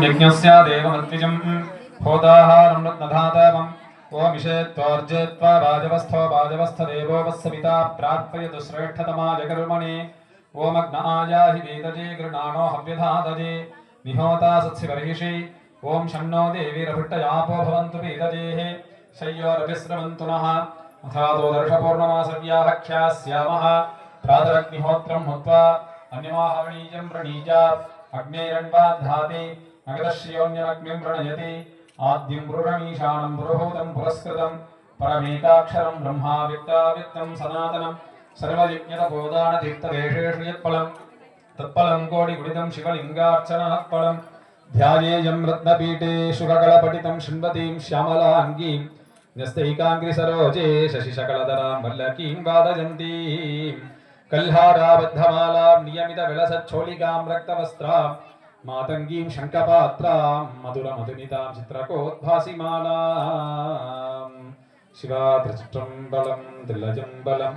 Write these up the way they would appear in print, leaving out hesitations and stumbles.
यज्ञस्य देवमत्विजं होदाहारं रत्नधातवम् ओमिषेत्वार्जेत्वा वाजवस्थो वाजवस्थदेवो वत्सविता प्रार्थयतु श्रेष्ठतमाय कर्मणे ओमग्नायाहि वेदजे गृणानो हव्यधादजे निहोता सत्सिवर्हिषि ओम शन्नो देवीरभृट्टयापो भवन्तु वेदजेः शय्योरभिस्रवन्तु नः अथातो दर्शपूर्णमासव्याः ख्यास्यामः प्रातरग्निहोत्रं हुत्वा अन्यमाहवणीयं प्रणीजा अग्नेरण्वाद्धाति अगदश्रियोऽन्यमग्निं प्रणयति आद्यं पुरुषमीशानं पुरुहूतं पुरस्कृतं परमेकाक्षरं ब्रह्मा व्यक्ताव्यक्तं सनातनं सर्वयज्ञतपोदानतीर्थदेशेषु यत्फलं तत्फलं कोटिगुणितं शिवलिङ्गार्चनात्फलं ध्यायेयं रत्नपीठे शुभकलपठितं शृण्वतीं श्यामलाङ्गीं न्यस्तैकाङ्ग्रिसरोजे शशिशकलधरां वल्लकीं वादयन्तीं कल्हाराबद्धमालां नियमितविलसच्छोलिकां रक्तवस्त्रां मातङ्गीं शङ्खपात्रां मधुरमधुनितां चित्रकोद्भासिमालां शिवा त्रिचित्रम्बलं त्रिलजम्बलं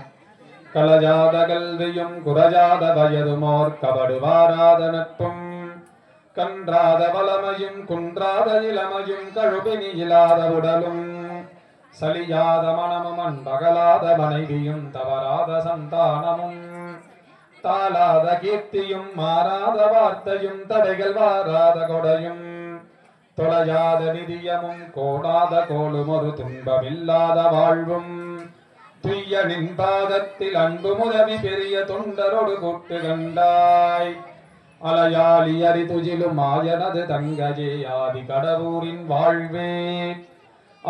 कलजादकल्वियुं कुरजादवयदुमोर्कबडुवारादनट्पुं कण्ड्रादवलमयुं कुण्ड्रादइलमयुं कழுபினியிலாதவுடலும் சலியாத மனமும் அன்பகலாத மனைவியும் தவறாத சந்தானமும் தாளாத கீர்த்தியும் மாறாத வார்த்தையும் தடைகள் வாராத கொடையும் தொலையாத நிதியமும் கோடாத கோளும் ஒரு துன்பமில்லாத வாழ்வும் துய்யனின் பாதத்தில் அன்பு முதவி பெரிய தொண்டரோடு கூட்டு கண்டாய் அலையாளி அறிதுஜிலும் மாயனது தங்கஜே ஆதி கடவுரின் வாழ்வே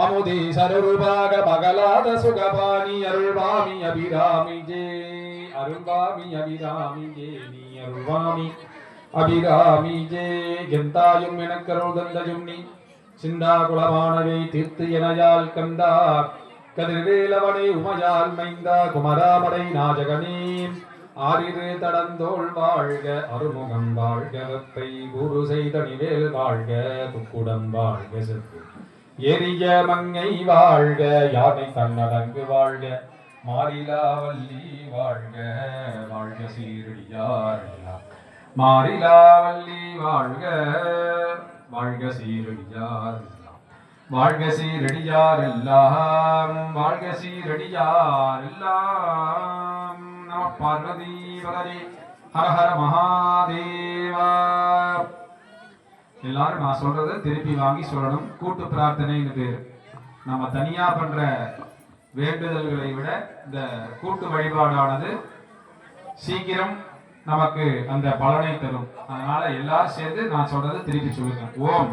அமுதி சருபாக மகளாத சுகபாணி அருள்வாமி அபிராமி ஜே அருள்வாமி அபிராமி ஜே நீ அருள்வாமி அபிராமி ஜே எந்தாயும் எனக்கருள் தந்தஜும் நீ சிந்தா குலமானவை தீர்த்து எனயால் கந்தா கதிர்வேலவனை உமையால் மைந்தா குமராமடை நாஜகனே ஆரிரு தடந்தோள் வாழ்க அருமுகம் வாழ்க வெப்பை குரு செய்தனிவேல் வாழ்க துக்குடம் வாழ்க செப்பு எரிய மங்கை வாழ்க யானை கண்ணடங்கு வாழ்க மாரிலாவல்லி வாழ்க வாழ்க சீரடியார் மாரிலாவல்லி வாழ்க வாழ்க சீரடியார் வாழ்க சீரடியார் எல்லாம் வாழ்க சீரடியார் எல்லாம் நம பார்வதி பதே ஹர ஹர மகாதேவா. எல்லாரும் நான் சொல்றதை திருப்பி வாங்கி சொல்லணும். கூட்டு பிரார்த்தனைன்னு பேரு. நம்ம தனியா பண்ற வேண்டுதல்களை விட இந்த கூட்டு வழிபாடானது சீக்கிரம் நமக்கு அந்த பலனை தரும். அதனால எல்லாரும் சேர்ந்து நான் சொல்றதை திருப்பி சொல்லுங்க. ஓம்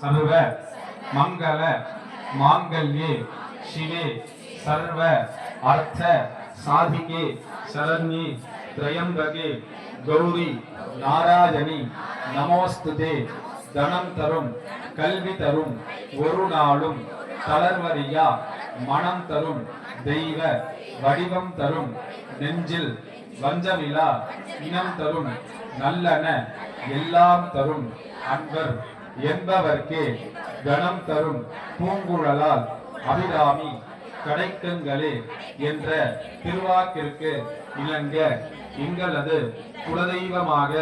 சர்வ மங்கள மாங்கல்யே சிவே சர்வ அர்த்த சாதிகே சரண்யே த்ரயம்பகே கௌரி நாராயணி நமோஸ்துதே. தனம் தரும் கல்வி தரும் ஒரு நாளும் தளர்வரியா மனம் தரும் தெய்வ வடிவம் தரும் நெஞ்சில் வஞ்சமிலா இனம் தரும் நல்லன எல்லாம் தரும் அன்பர் என்பவர்க்கே கணம் தரும் பூங்குழலால் அபிராமி கடைக்கங்களே என்ற திருவாக்கிற்கு இணங்க எங்களது குலதெய்வமாக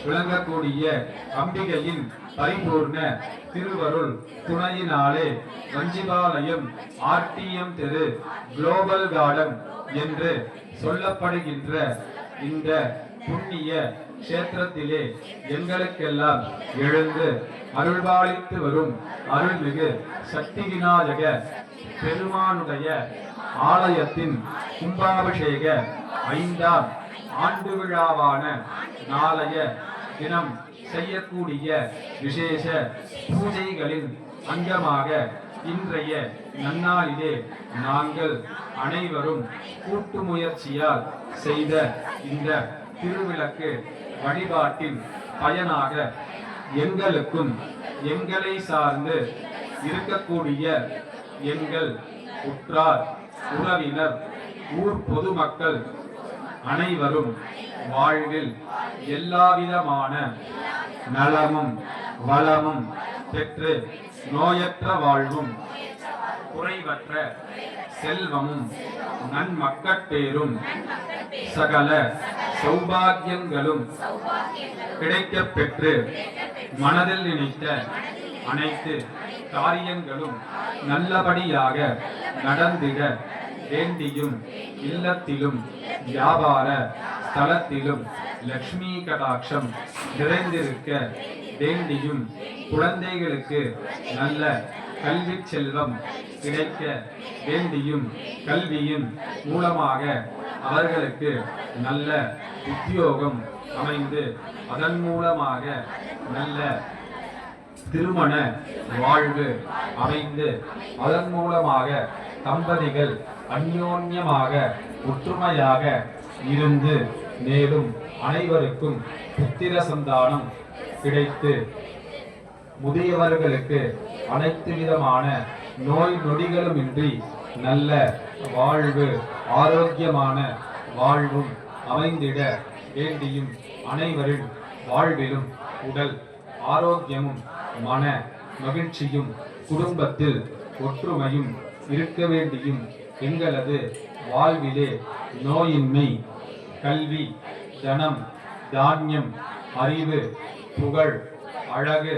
விளங்கக்கூடிய அம்பிகையின் பரிபூர்ண திருவருள் துணையினாலே வஞ்சிபாலயம் ஆர்டிஎம் தெரு குளோபல் கார்டன் என்று சொல்லப்படுகின்ற இந்த புண்ணிய கஷேத்திரத்திலே எங்களுக்கெல்லாம் எழுந்து அருள்பாலித்து வரும் அருள்மிகு சக்தி விநாயக பெருமானுடைய ஆலயத்தின் கும்பாபிஷேக 5ஆம் ஆண்டு விழாவான நாளைய தினம் செய்யக்கூடிய விசேஷ பூஜைகளின் அங்கமாக இன்றைய நன்னாளிலே நாங்கள் அனைவரும் கூட்டு முயற்சியால் செய்த இந்த திருவிளக்கு வழிபாட்டின் பயனாக எங்களுக்கும் எங்களை சார்ந்து இருக்கக்கூடிய எங்கள் உற்றார் உறவினர் ஊர் பொதுமக்கள் அனைவரும் வாழ்வில் எல்லாவிதமான நலமும் வளமும் பெற்று நோயற்ற வாழ்வும் குறைவற்ற செல்வமும் நன்மக்கட்பேரும் சகல சௌபாகியங்களும் கிடைக்கப் பெற்று மனதில் நினைத்த அனைத்து காரியங்களும் நல்லபடியாக நடந்திட வேண்டியும் இல்லத்திலும் வியாபார ஸ்தலத்திலும் லக்ஷ்மி கடாட்சம் நிறைந்திருக்க வேண்டியும் குழந்தைகளுக்கு நல்ல கல்வி செல்வம் கிடைக்க வேண்டியும் கல்வியின் மூலமாக அவர்களுக்கு நல்ல உத்தியோகம் அமைந்து அதன் மூலமாக நல்ல திருமண வாழ்வு அமைந்து அதன் மூலமாக தம்பதிகள் அந்யோன்யமாக ஒற்றுமையாக இருந்து மேலும் அனைவருக்கும் புத்திர சந்தானம் கிடைத்து முதியவர்களுக்கு அனைத்து விதமான நோய் நொடிகளுமின்றி நல்ல வாழ்வு ஆரோக்கியமான வாழ்வும் அமைந்திட வேண்டியும் அனைவரின் வாழ்விலும் உடல் ஆரோக்கியமும் மன மகிழ்ச்சியும் குடும்பத்தில் ஒற்றுமையும் இருக்க வேண்டியும் எங்களது வாழ்விலே நோயின்மை கல்வி தனம் தானியம் அறிவு புகழ் அழகு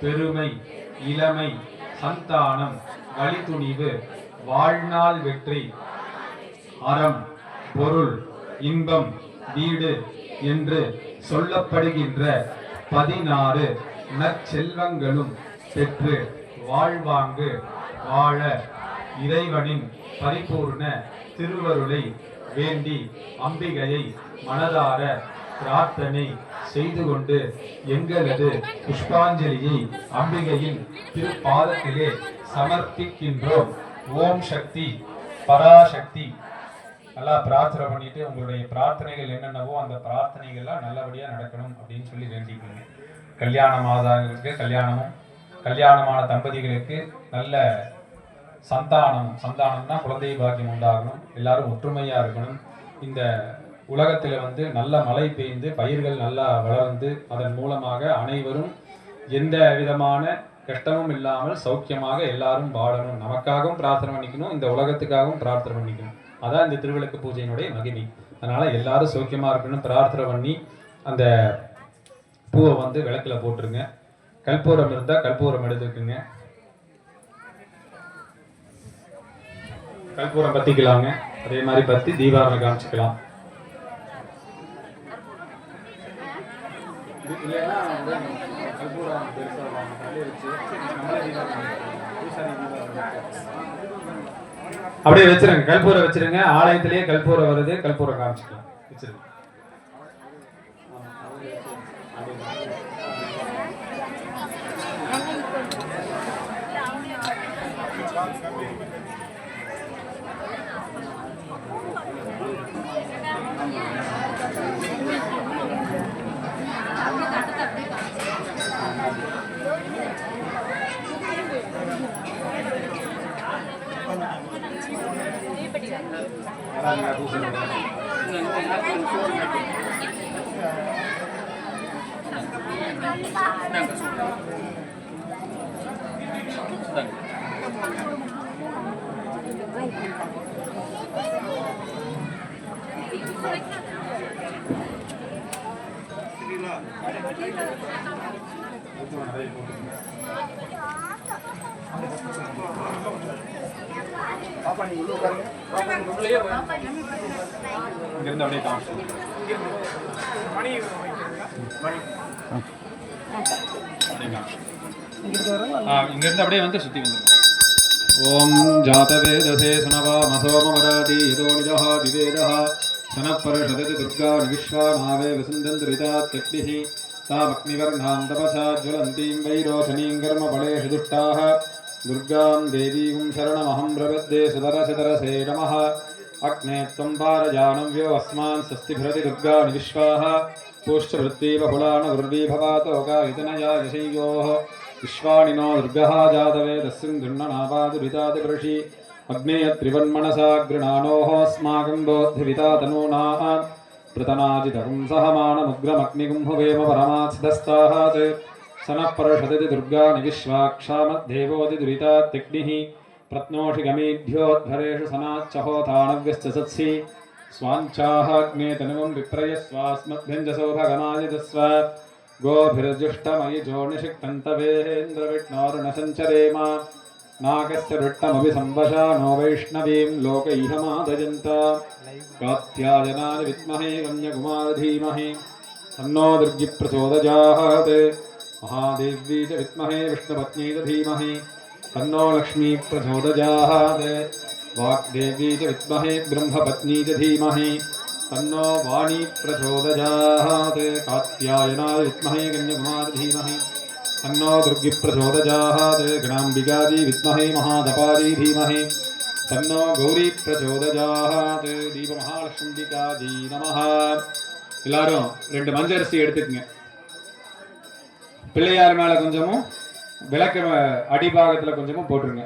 பெருமை இளமை சந்தானம் வழித்துணிவு வாழ்நாள் வெற்றி அறம் பொருள் இன்பம் வீடு என்று சொல்லப்படுகின்ற 16 நற்செல்வங்களும் பெற்று வாழ்வாங்கு வாழ இறைவனின் பரிபூர்ண திருவருளை வேண்டி அம்பிகையை மனதார பிரார்த்தனை செய்து கொண்டு எங்களது புஷ்பாஞ்சலியை அம்பிகையின் திருப்பாதத்திலே சமர்ப்பிக்கின்றோம். ஓம் சக்தி பராசக்தி. நல்லா பிரார்த்தனை பண்ணிட்டு உங்களுடைய பிரார்த்தனைகள் என்னென்னவோ அந்த பிரார்த்தனைகள்லாம் நல்லபடியாக நடக்கணும் அப்படின்னு சொல்லி வேண்டிக்கணும். கல்யாணமாதவர்களுக்கு கல்யாணமும் கல்யாணமான தம்பதிகளுக்கு நல்ல சந்தானம்னா குழந்தை பாக்கியம் உண்டாகணும். எல்லாரும் ஒற்றுமையாக இருக்கணும். இந்த உலகத்தில் நல்ல மழை பெய்ந்து பயிர்கள் நல்லா வளர்ந்து அதன் மூலமாக அனைவரும் எந்த விதமான கஷ்டமும் இல்லாமல் சௌக்கியமாக எல்லாரும் வாழணும். நமக்காகவும் பிரார்த்தனை பண்ணிக்கணும், இந்த உலகத்துக்காகவும் பிரார்த்தனை பண்ணிக்கணும். அதான் இந்த திருவிளக்கு பூஜையினுடைய மகிமை. அதனால எல்லாரும் சௌக்கியமாக இருக்கணும் பிரார்த்தனை பண்ணி அந்த பூவை விளக்குல போட்டுருங்க. கற்பூரம் இருந்தால் கற்பூரம் எடுத்துக்குங்க. கற்பூரம் பத்திக்கலாங்க. அதே மாதிரி பத்தி தீபாவளி காமிச்சுக்கலாம். அப்படியே வச்சிருங்க. கற்பூரம் வச்சிருங்க. ஆலயத்திலேயே கற்பூரம் வருது. கற்பூரம் காமிச்சுக்கலாம். வச்சிருங்க. இங்கிருந்து அப்படியே சுத்தி வந்து ஓம் ஜாதவேதசே சனவாமசோமவராதி யதோ நிஜஹ விவேதஹ சனப்பரஷததி துர்கா விஸ்வாநாவே வசந்தந்திரிதாத்யக்னிஹ தாமக்னிவர்ணாம் தபசா ஜ்வலந்தீம் வைரோஷணீம் கர்மபலேஷு துஷ்டாஹ துர்காம் தேவீம் சரணமஹம் பிரபத்யே சுதரசதரசே நமः அக்னே த்வம் பாரஜானவ்யோ அஸ்மான் சஸ்திபிரதி துர்காணி விஸ்வாஹ பூஷ்சவృత్తి బహుళాన వృద్ధి భవాతోగా వితనయా యశయోః విశ్వానినో దుర్గః జాతవే తస్మిన్ దున్ననాపాదురితాది పృషి అగ్నేయ త్రివన్మనసా గృణానోః స్మాకం బోద్ధివితా తనూనా ప్రతనాజితకం సహమానముగ్రమగ్నిగుం హువేమ పరమాసిదస్తాహాత్ సనఃపరషదతి దుర్గాని విశ్వాక్షామద్దేవోతి దురితాత్యగ్నిః ప్రత్నోషి గమేభ్యోద్ధరేషు సనాచ్చహోతానవ్యశ్చ సత్సి स्वाञ्चाहाग्ने तनुवं विप्रयस्वास्मद्भ्यञ्जसौभगमायजस्व गोभिर्जुष्टमयि जोनिषिक्तन्तवेन्द्रविष्णोर्न नागस्य वृट्टमभि संवशा नो वैष्णवीं लोकैहमादयन्त कात्यायनाय विद्महे कन्याकुमारी धीमहि तन्नो दुर्गी प्रचोदयात् महादेवी च विद्महे विष्णुपत्न्यै च धीमहि तन्नो लक्ष्मी प्रचोदयात् वाग्देवी च विद्महे ब्रह्मपत्नी च धीमहि तन्नो वाणी प्रचोदयात् कात्यायनाय विद्महे कन्याकुमारी धीमहि तन्नो दुर्गी प्रचोदयात् गणाम्बिकाजी विद्महे महादपारी धीमहि तन्नो गौरी प्रचोदयात् दीप महालक्ष्मीकाजी नमः எல்லாரும் ரெண்டு மஞ்சரிசி எடுத்துக்கங்க பிள்ளையார் மேல கொஞ்சமும் விளக்கு அடிபாகத்துல கொஞ்சமும் போட்டுருங்க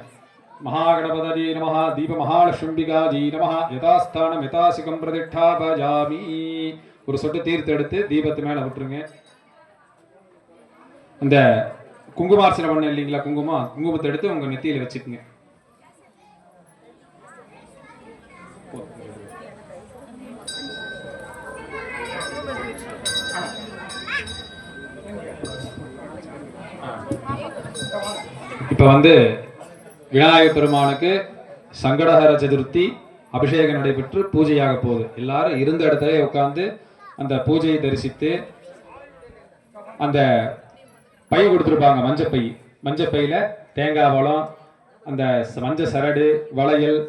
महागणपतये नमः दीप महालक्ष्मीकाजी नमः यथास्थानं यथासिकं प्रतिष्ठापयामि ஒரு சொட்டு தீர்த்து எடுத்து தீபத்து மேல விட்டுருங்க அந்த குங்குமார்ச்சனை பண்ண இல்லீங்களா குங்குமத்தை எடுத்து உங்க நெத்தியில வச்சுக்கங்க இப்ப வந்து விநாயகர் பெருமானுக்கு சங்கடஹர சதுர்த்தி அபிஷேகம் நடைபெற்று பூஜையாக போகுது எல்லாரும் இருந்த இடத்துல உட்கார்ந்து அந்த பூஜையை தரிசித்து அந்த பை கொடுத்துருப்பாங்க மஞ்சப்பையில தேங்காய் பழம் அந்த மஞ்ச சரடு வளையல்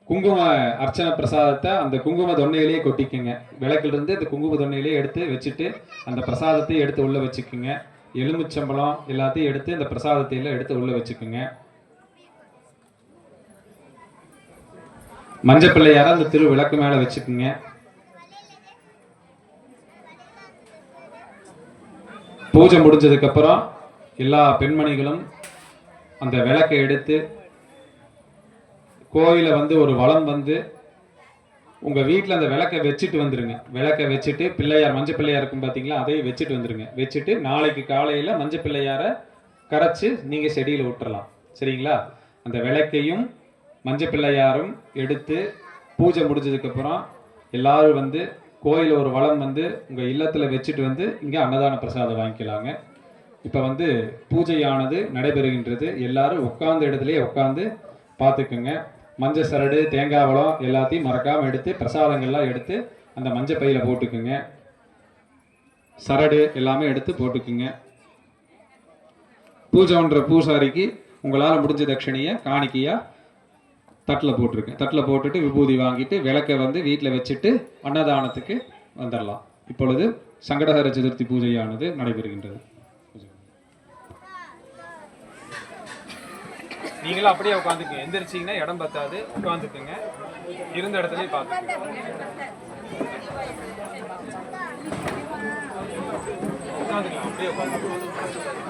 குங்கும அர்ச்சனை பிரசாதத்தை அந்த குங்கும தொன்னையிலேயே கொட்டிக்குங்க விளக்கிலிருந்து அந்த குங்கும தொன்னையிலேயே எடுத்து வச்சுட்டு அந்த பிரசாதத்தை எடுத்து உள்ள வச்சுக்குங்க எலுமிச்சம்பழம் எல்லாத்தையும் எடுத்து இந்த பிரசாதத்தையில எடுத்து உள்ள வச்சுக்குங்க மஞ்சப்பிள்ளையார அந்த திரு விளக்கு மேல வச்சுக்குங்க பூஜை முடிஞ்சதுக்கு அப்புறம் எல்லா பெண்மணிகளும் அந்த விளக்கை எடுத்து கோயில வந்து ஒரு வலம் வந்து உங்க வீட்டுல அந்த விளக்கை வச்சுட்டு வந்துருங்க விளக்கை வச்சுட்டு பிள்ளையார் மஞ்சள் பிள்ளையார் இருக்கும் பாத்தீங்களா அதையும் வச்சுட்டு வந்துருங்க வச்சுட்டு நாளைக்கு காலையில மஞ்சள் பிள்ளையார கரைச்சு நீங்க செடியில விட்டுறலாம் சரிங்களா அந்த விளக்கையும் மஞ்சள் பிள்ளையாரும் எடுத்து பூஜை முடிஞ்சதுக்கு அப்புறம் எல்லாரும் வந்து கோயில ஒரு வளம் வந்து உங்க இல்லத்துல வச்சுட்டு வந்து இங்க அன்னதான பிரசாதம் வாங்கிக்கலாங்க இப்ப வந்து பூஜையானது நடைபெறுகின்றது எல்லாரும் உட்கார்ந்த இடத்துலயே உட்கார்ந்து பார்த்துக்குங்க மஞ்சள் சரடு தேங்காய் பழம் எல்லாத்தையும் மறக்காம எடுத்து பிரசாதங்கள்லாம் எடுத்து அந்த மஞ்சள் பையில போட்டுக்குங்க சரடு எல்லாமே எடுத்து போட்டுக்குங்க பூஜை பண்ற பூசாரிக்கு உங்களால முடிஞ்ச தட்சணையை காணிக்கையா தட்டில் போட்டிருக்கேன் தட்டில் போட்டுட்டு விபூதி வாங்கிட்டு விளக்கை வந்து வீட்டில் வச்சுட்டு அன்னதானத்துக்கு வந்துடலாம் இப்பொழுது சங்கடஹர சதுர்த்தி பூஜையானது நடைபெறுகின்றது நீங்களும் அப்படியே உட்காந்துக்குங்க எந்திரிச்சிங்கன்னா இடம் பத்தாது உட்காந்துக்குங்க இருந்த இடத்துலயே பார்த்துக்கங்க உட்காந்துக்கலாம் அப்படியே உட்காந்து